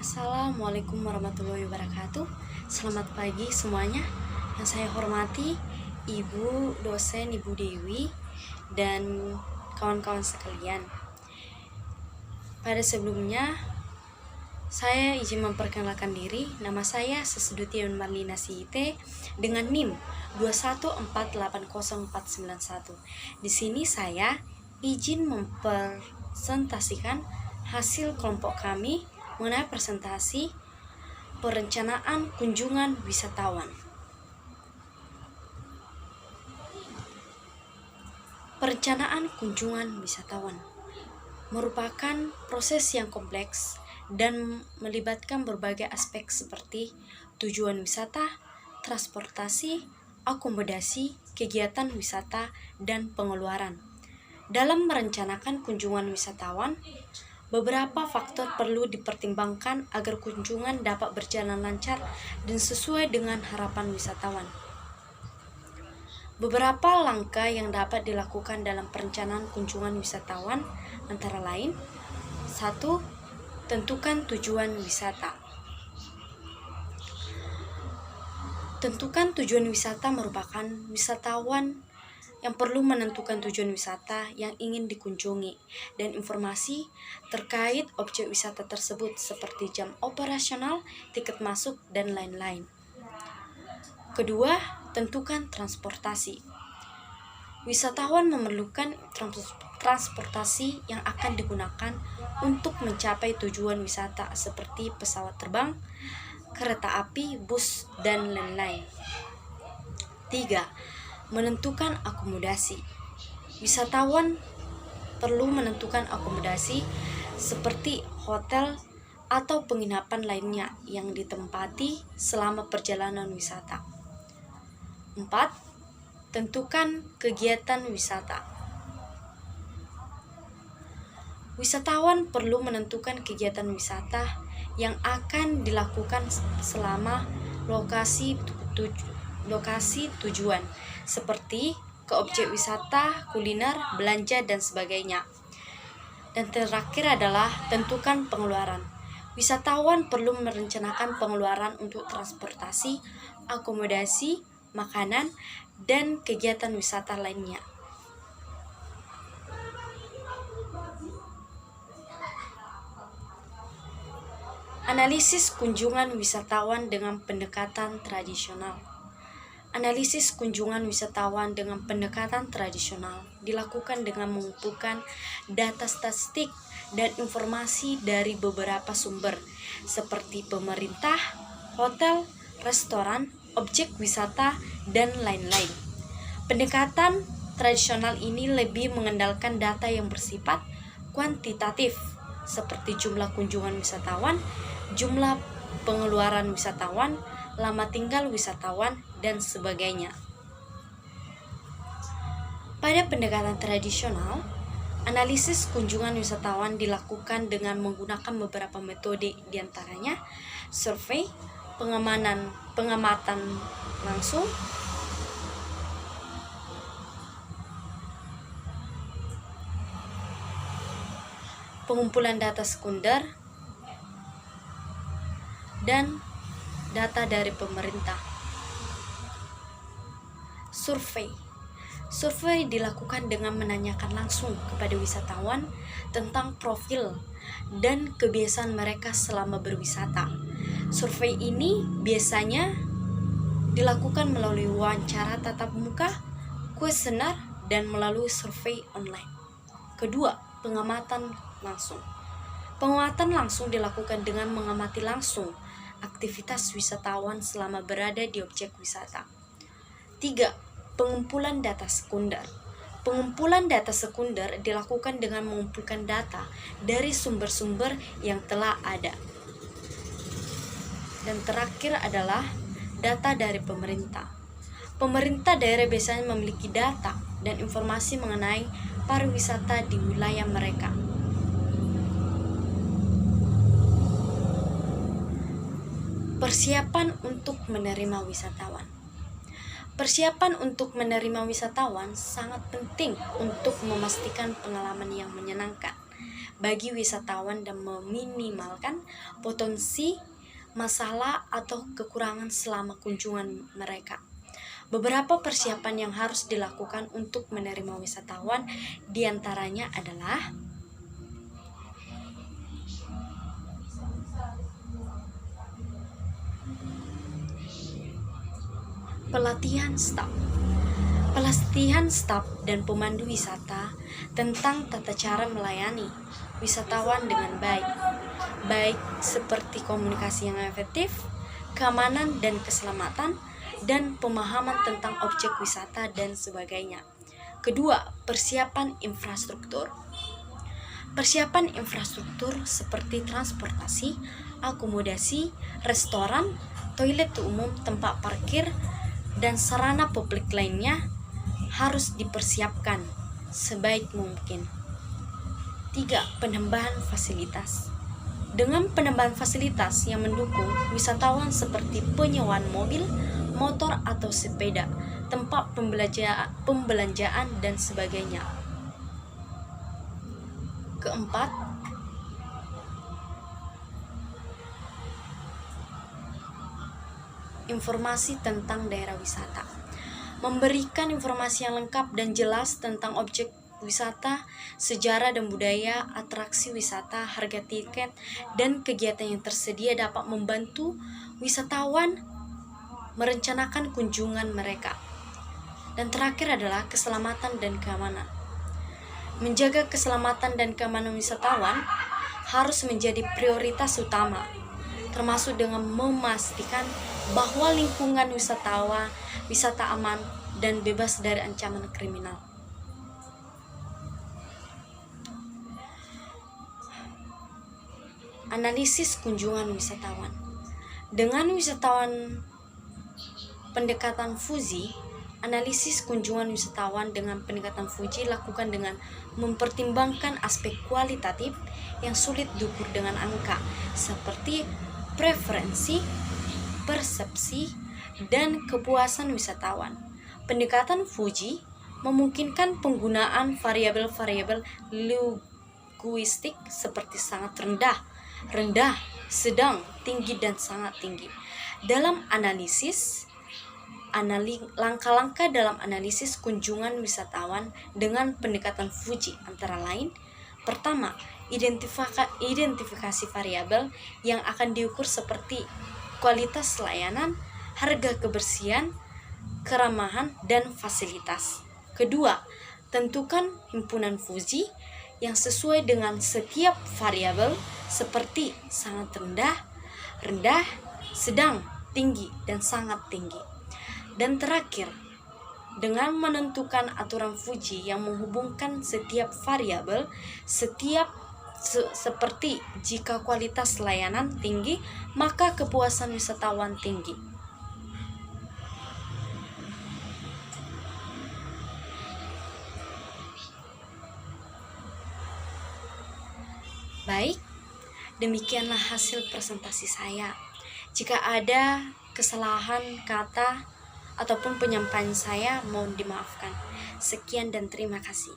Assalamualaikum warahmatullahi wabarakatuh. Selamat pagi semuanya. Yang saya hormati Ibu dosen Ibu Dewi dan kawan-kawan sekalian. Pada sebelumnya saya izin memperkenalkan diri. Nama saya Sesudution Marlina Siite dengan NIM 2148041. Di sini saya izin mempresentasikan hasil kelompok kami mengenai presentasi perencanaan kunjungan wisatawan. Perencanaan kunjungan wisatawan merupakan proses yang kompleks dan melibatkan berbagai aspek seperti tujuan wisata, transportasi, akomodasi, kegiatan wisata, dan pengeluaran. Dalam merencanakan kunjungan wisatawan, beberapa faktor perlu dipertimbangkan agar kunjungan dapat berjalan lancar dan sesuai dengan harapan wisatawan. Beberapa langkah yang dapat dilakukan dalam perencanaan kunjungan wisatawan antara lain: 1. Tentukan tujuan wisata. Tentukan tujuan wisata merupakan wisatawan yang perlu menentukan tujuan wisata yang ingin dikunjungi dan informasi terkait objek wisata tersebut seperti jam operasional, tiket masuk, dan lain-lain. Kedua, tentukan transportasi. Wisatawan memerlukan transportasi yang akan digunakan untuk mencapai tujuan wisata seperti pesawat terbang, kereta api, bus, dan lain-lain. 3. Menentukan akomodasi. Wisatawan perlu menentukan akomodasi seperti hotel atau penginapan lainnya yang ditempati selama perjalanan wisata. 4. Tentukan kegiatan wisata. Wisatawan perlu menentukan kegiatan wisata yang akan dilakukan selama lokasi tujuan seperti ke objek wisata, kuliner, belanja, dan sebagainya. Dan terakhir adalah tentukan pengeluaran. Wisatawan perlu merencanakan pengeluaran untuk transportasi, akomodasi, makanan, dan kegiatan wisata lainnya. Analisis kunjungan wisatawan dengan pendekatan tradisional. Analisis kunjungan wisatawan dengan pendekatan tradisional dilakukan dengan mengumpulkan data statistik dan informasi dari beberapa sumber seperti pemerintah, hotel, restoran, objek wisata, dan lain-lain. Pendekatan tradisional ini lebih mengandalkan data yang bersifat kuantitatif seperti jumlah kunjungan wisatawan, jumlah pengeluaran wisatawan, lama tinggal wisatawan, dan sebagainya. Pada pendekatan tradisional, analisis kunjungan wisatawan dilakukan dengan menggunakan beberapa metode, diantaranya survei, pengamatan langsung, pengumpulan data sekunder, dan data dari pemerintah. Survei dilakukan dengan menanyakan langsung kepada wisatawan tentang profil dan kebiasaan mereka selama berwisata. Survei ini biasanya dilakukan melalui wawancara tatap muka, kuesioner, dan melalui survei online. Kedua, pengamatan langsung. Pengamatan langsung dilakukan dengan mengamati langsung aktivitas wisatawan selama berada di objek wisata. 3. Pengumpulan data sekunder. Pengumpulan data sekunder dilakukan dengan mengumpulkan data dari sumber-sumber yang telah ada. Dan terakhir adalah data dari pemerintah. Pemerintah daerah biasanya memiliki data dan informasi mengenai pariwisata di wilayah mereka. Persiapan untuk menerima wisatawan. Persiapan untuk menerima wisatawan sangat penting untuk memastikan pengalaman yang menyenangkan. bagi wisatawan dan meminimalkan potensi masalah atau kekurangan selama kunjungan mereka. Beberapa persiapan yang harus dilakukan untuk menerima wisatawan diantaranya adalah pelatihan staf. Pelatihan staf dan pemandu wisata tentang tata cara melayani wisatawan dengan baik seperti komunikasi yang efektif, keamanan dan keselamatan, dan pemahaman tentang objek wisata dan sebagainya. Kedua, persiapan infrastruktur. Persiapan infrastruktur seperti transportasi, akomodasi, restoran, toilet umum, tempat parkir, dan sarana publik lainnya harus dipersiapkan sebaik mungkin. 3. Penambahan fasilitas. Dengan penambahan fasilitas yang mendukung wisatawan seperti penyewaan mobil, motor atau sepeda, tempat pembelanjaan dan sebagainya. Keempat, informasi tentang daerah wisata. Memberikan informasi yang lengkap dan jelas tentang objek wisata, sejarah dan budaya, atraksi wisata, harga tiket, dan kegiatan yang tersedia dapat membantu wisatawan merencanakan kunjungan mereka. Dan terakhir adalah keselamatan dan keamanan. Menjaga keselamatan dan keamanan wisatawan harus menjadi prioritas utama, termasuk dengan memastikan bahwa lingkungan wisata aman dan bebas dari ancaman kriminal. Analisis kunjungan wisatawan. Dengan wisatawan pendekatan Fuji, analisis kunjungan wisatawan dengan pendekatan Fuji lakukan dengan mempertimbangkan aspek kualitatif yang sulit diukur dengan angka, seperti preferensi, persepsi, dan kepuasan wisatawan. Pendekatan Fuji memungkinkan penggunaan variabel-variabel linguistik seperti sangat rendah, sedang, tinggi, dan sangat tinggi. Dalam langkah-langkah dalam analisis kunjungan wisatawan dengan pendekatan Fuji antara lain: pertama, identifikasi variabel yang akan diukur seperti kualitas layanan, harga, kebersihan, keramahan, dan fasilitas. Kedua, tentukan himpunan Fuji yang sesuai dengan setiap variabel seperti sangat rendah, sedang, tinggi, dan sangat tinggi. Dan terakhir, dengan menentukan aturan Fuji yang menghubungkan setiap variabel, seperti jika kualitas layanan tinggi, maka kepuasan wisatawan tinggi. Baik, demikianlah hasil presentasi saya. Jika ada kesalahan kata ataupun penyampaian saya, mohon dimaafkan. Sekian dan terima kasih.